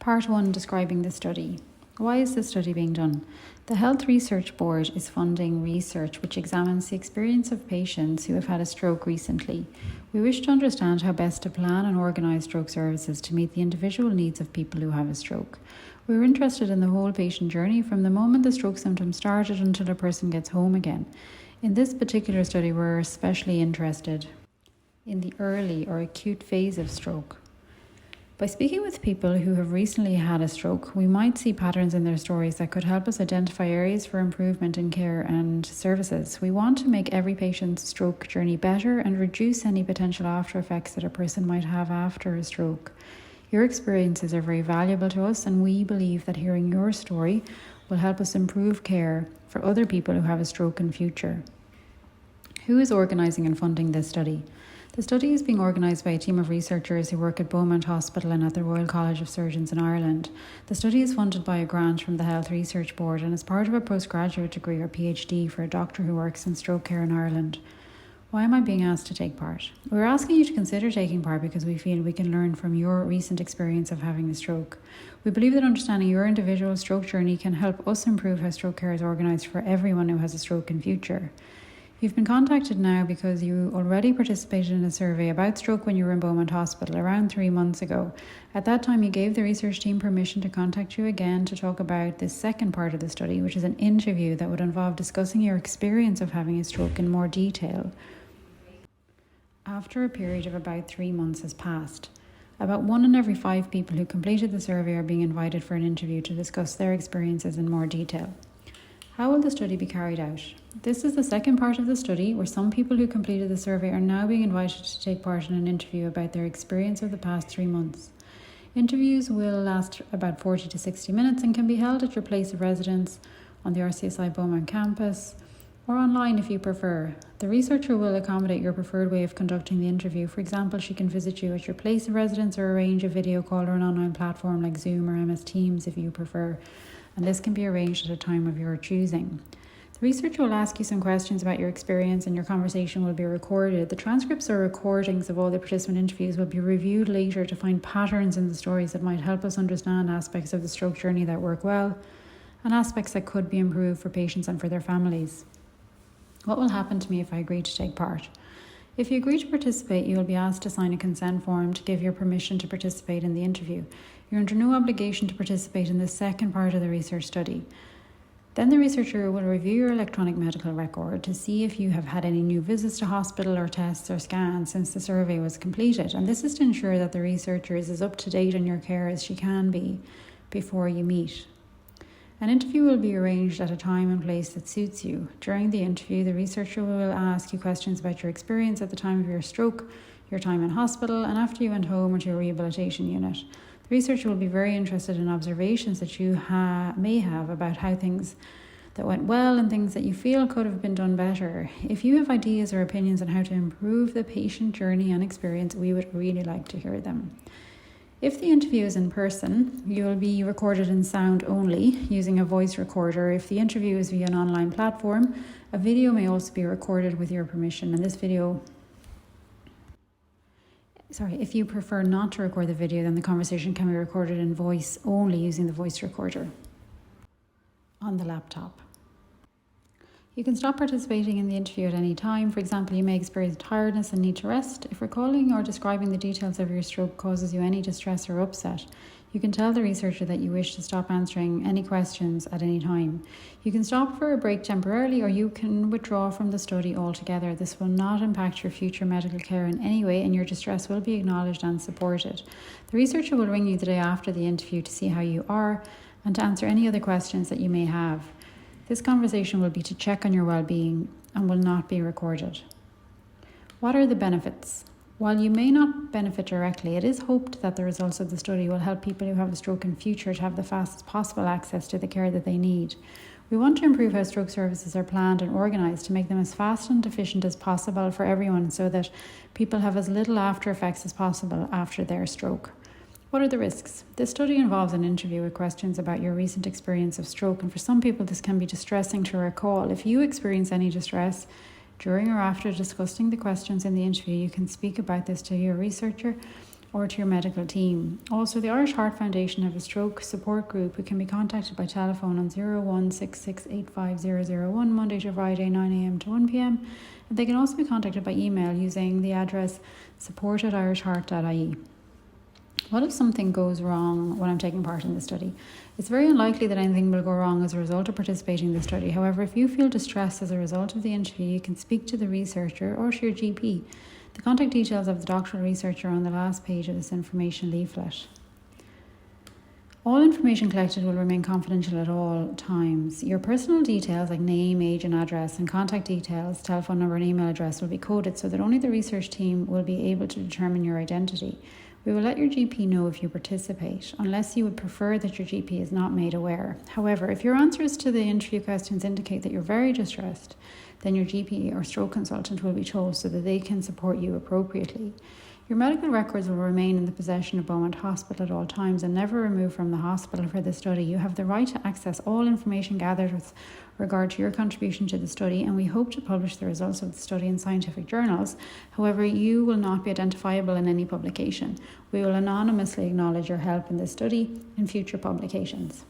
Part 1, describing the study. Why is this study being done? The Health Research Board is funding research which examines the experience of patients who have had a stroke recently. We wish to understand how best to plan and organise stroke services to meet the individual needs of people who have a stroke. We are interested in the whole patient journey from the moment the stroke symptoms started until a person gets home again. In this particular study, we're especially interested in the early or acute phase of stroke. By speaking with people who have recently had a stroke, we might see patterns in their stories that could help us identify areas for improvement in care and services. We want to make every patient's stroke journey better and reduce any potential after effects that a person might have after a stroke. Your experiences are very valuable to us, and we believe that hearing your story will help us improve care for other people who have a stroke in future. Who is organising and funding this study? The study is being organised by a team of researchers who work at Beaumont Hospital and at the Royal College of Surgeons in Ireland. The study is funded by a grant from the Health Research Board and is part of a postgraduate degree or PhD for a doctor who works in stroke care in Ireland. Why am I being asked to take part? We're asking you to consider taking part because we feel we can learn from your recent experience of having a stroke. We believe that understanding your individual stroke journey can help us improve how stroke care is organised for everyone who has a stroke in future. You've been contacted now because you already participated in a survey about stroke when you were in Beaumont Hospital around 3 months ago. At that time, you gave the research team permission to contact you again to talk about this second part of the study, which is an interview that would involve discussing your experience of having a stroke in more detail. After a period of about 3 months has passed, about 1 in every 5 people who completed the survey are being invited for an interview to discuss their experiences in more detail. How will the study be carried out? This is the second part of the study where some people who completed the survey are now being invited to take part in an interview about their experience of the past 3 months. Interviews will last about 40 to 60 minutes and can be held at your place of residence, on the RCSI Beaumont campus, or online if you prefer. The researcher will accommodate your preferred way of conducting the interview. For example, she can visit you at your place of residence or arrange a video call or an online platform like Zoom or MS Teams if you prefer, and this can be arranged at a time of your choosing. The researcher will ask you some questions about your experience and your conversation will be recorded. The transcripts or recordings of all the participant interviews will be reviewed later to find patterns in the stories that might help us understand aspects of the stroke journey that work well and aspects that could be improved for patients and for their families. What will happen to me if I agree to take part? If you agree to participate, you will be asked to sign a consent form to give your permission to participate in the interview. You're under no obligation to participate in the second part of the research study. Then the researcher will review your electronic medical record to see if you have had any new visits to hospital or tests or scans since the survey was completed. And this is to ensure that the researcher is as up to date on your care as she can be before you meet. An interview will be arranged at a time and place that suits you. During the interview, the researcher will ask you questions about your experience at the time of your stroke, your time in hospital, and after you went home or to a rehabilitation unit. The researcher will be very interested in observations that you may have about how things that went well and things that you feel could have been done better. If you have ideas or opinions on how to improve the patient journey and experience, we would really like to hear them. If the interview is in person, you will be recorded in sound only using a voice recorder. If the interview is via an online platform, a video may also be recorded with your permission. And if you prefer not to record the video, then the conversation can be recorded in voice only using the voice recorder on the laptop. You can stop participating in the interview at any time. For example, you may experience tiredness and need to rest. If recalling or describing the details of your stroke causes you any distress or upset, you can tell the researcher that you wish to stop answering any questions at any time. You can stop for a break temporarily, or you can withdraw from the study altogether. This will not impact your future medical care in any way, and your distress will be acknowledged and supported. The researcher will ring you the day after the interview to see how you are and to answer any other questions that you may have. This conversation will be to check on your well-being and will not be recorded. What are the benefits? While you may not benefit directly, it is hoped that the results of the study will help people who have a stroke in future to have the fastest possible access to the care that they need. We want to improve how stroke services are planned and organised to make them as fast and efficient as possible for everyone so that people have as little after effects as possible after their stroke. What are the risks? This study involves an interview with questions about your recent experience of stroke, and for some people this can be distressing to recall. If you experience any distress during or after discussing the questions in the interview, you can speak about this to your researcher or to your medical team. Also, the Irish Heart Foundation have a stroke support group who can be contacted by telephone on 016685001 Monday to Friday 9am to 1pm. And they can also be contacted by email using the address support@irishheart.ie. What if something goes wrong when I'm taking part in the study? It's very unlikely that anything will go wrong as a result of participating in the study. However, if you feel distressed as a result of the interview, you can speak to the researcher or to your GP. The contact details of the doctoral researcher are on the last page of this information leaflet. All information collected will remain confidential at all times. Your personal details like name, age and address, and contact details, telephone number and email address will be coded so that only the research team will be able to determine your identity. We will let your GP know if you participate, unless you would prefer that your GP is not made aware. However, if your answers to the interview questions indicate that you're very distressed, then your GP or stroke consultant will be chose so that they can support you appropriately. Your medical records will remain in the possession of Beaumont Hospital at all times and never removed from the hospital for the study. You have the right to access all information gathered with regard to your contribution to the study, and we hope to publish the results of the study in scientific journals. However, you will not be identifiable in any publication. We will anonymously acknowledge your help in this study in future publications.